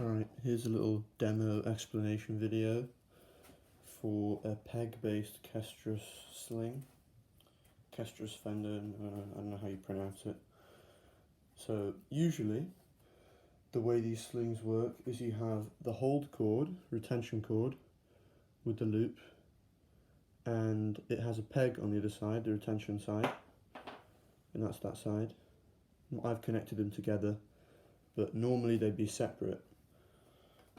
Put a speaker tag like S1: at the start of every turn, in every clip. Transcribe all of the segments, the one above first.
S1: Alright, here's a little demo explanation video for a peg-based kestros sling. Kestros fender, I don't know how you pronounce it. So usually the way these slings work is you have the hold cord, retention cord, with the loop, and it has a peg on the other side, the retention side, and that's that side. I've connected them together, but normally they'd be separate.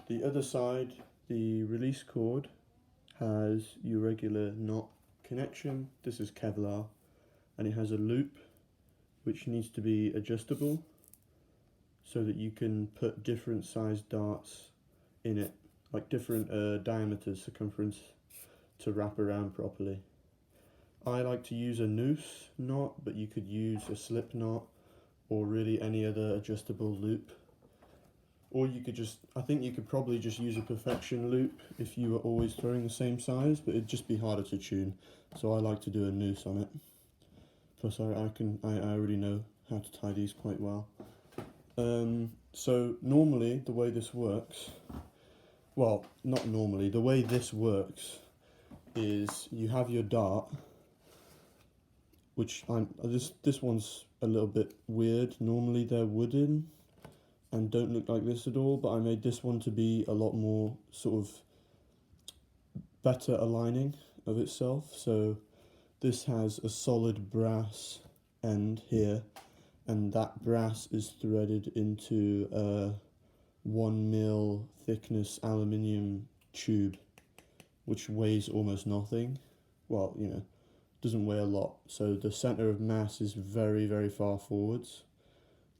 S1: The other side, the release cord, has your regular knot connection. This is Kevlar, and it has a loop which needs to be adjustable so that you can put different sized darts in it, like different diameters, circumference, to wrap around properly. I like to use a noose knot, but you could use a slip knot or really any other adjustable loop. Or you could just, I think you could probably just use a perfection loop if you were always throwing the same size, but it'd just be harder to tune. So I like to do a noose on it. Plus I already know how to tie these quite well. So normally the way this works, well, not normally, the way this works is you have your dart, which this one's a little bit weird. Normally they're wooden and don't look like this at all, but I made this one to be a lot more sort of better aligning of itself. So this has a solid brass end here, and that brass is threaded into a 1mm thickness aluminium tube, which weighs almost nothing. Well, you know, doesn't weigh a lot. So the center of mass is very, very far forwards,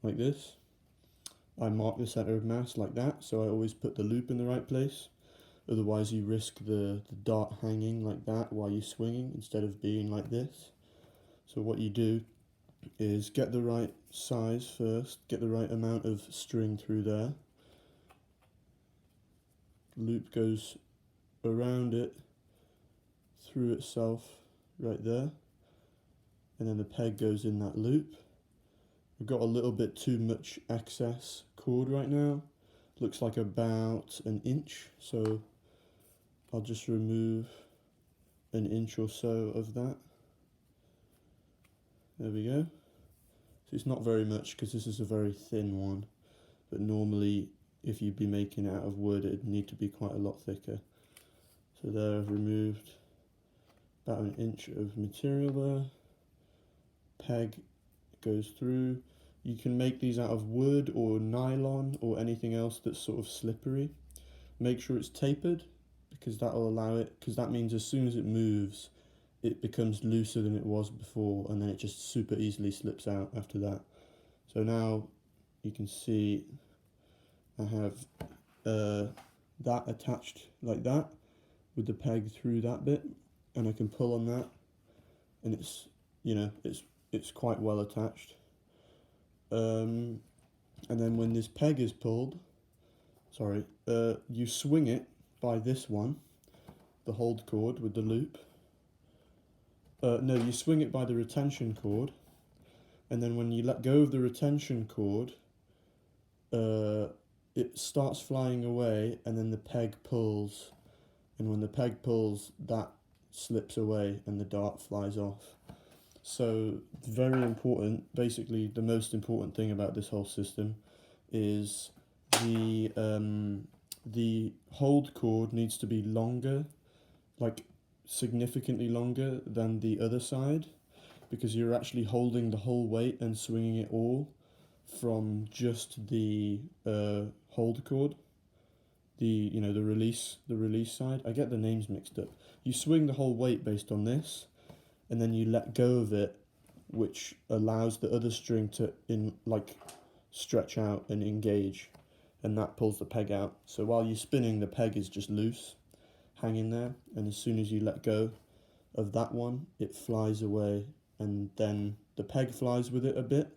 S1: like this. I mark the center of mass like that, so I always put the loop in the right place. Otherwise you risk the dart hanging like that while you're swinging instead of being like this. So what you do is get the right size first, get the right amount of string through there. Loop goes around it, through itself right there, and then the peg goes in that loop. We've got a little bit too much excess cord right now. Looks like about an inch, so I'll just remove an inch or so of that. There we go. So it's not very much because this is a very thin one, but normally if you'd be making it out of wood it'd need to be quite a lot thicker. So there I've removed about an inch of material there. Peg goes through. You can make these out of wood or nylon or anything else that's sort of slippery. Make sure it's tapered because that'll allow it, because that means as soon as it moves it becomes looser than it was before, and then it just super easily slips out after that. So now you can see I have that attached like that with the peg through that bit, and I can pull on that and it's, you know, it's quite well attached. And then when this peg is pulled, you swing it by this one, the hold cord with the loop. No, you swing it by the retention cord, and then when you let go of the retention cord, it starts flying away, and then the peg pulls, and when the peg pulls, that slips away and the dart flies off. So very important, basically the most important thing about this whole system is the hold cord needs to be longer, like significantly longer than the other side, because you're actually holding the whole weight and swinging it all from just the hold cord, the release side. I get the names mixed up. You swing the whole weight based on this, and then you let go of it, which allows the other string to stretch out and engage, and that pulls the peg out. So while you're spinning, the peg is just loose, hanging there, and as soon as you let go of that one, it flies away, and then the peg flies with it a bit,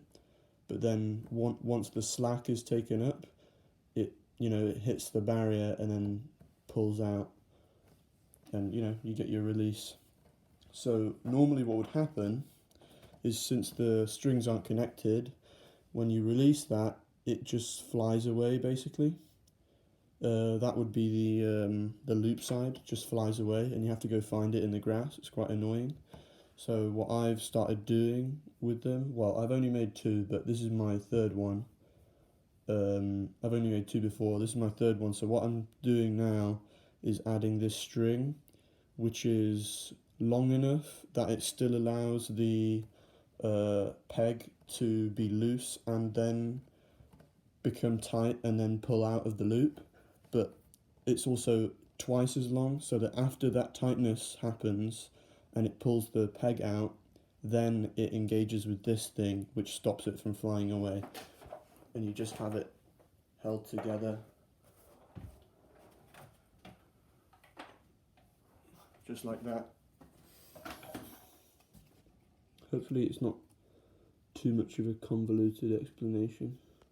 S1: but then once the slack is taken up, it hits the barrier and then pulls out, and you get your release. So normally what would happen is, since the strings aren't connected, when you release that, it just flies away basically. That would be the loop side, just flies away and you have to go find it in the grass. It's quite annoying. So what I've started doing with them, well, I've only made two, but this is my third one. I've only made two before, this is my third one. So what I'm doing now is adding this string, which is long enough that it still allows the peg to be loose and then become tight and then pull out of the loop, but it's also twice as long, so that after that tightness happens and it pulls the peg out, then it engages with this thing which stops it from flying away, and you just have it held together just like that. Hopefully it's not too much of a convoluted explanation.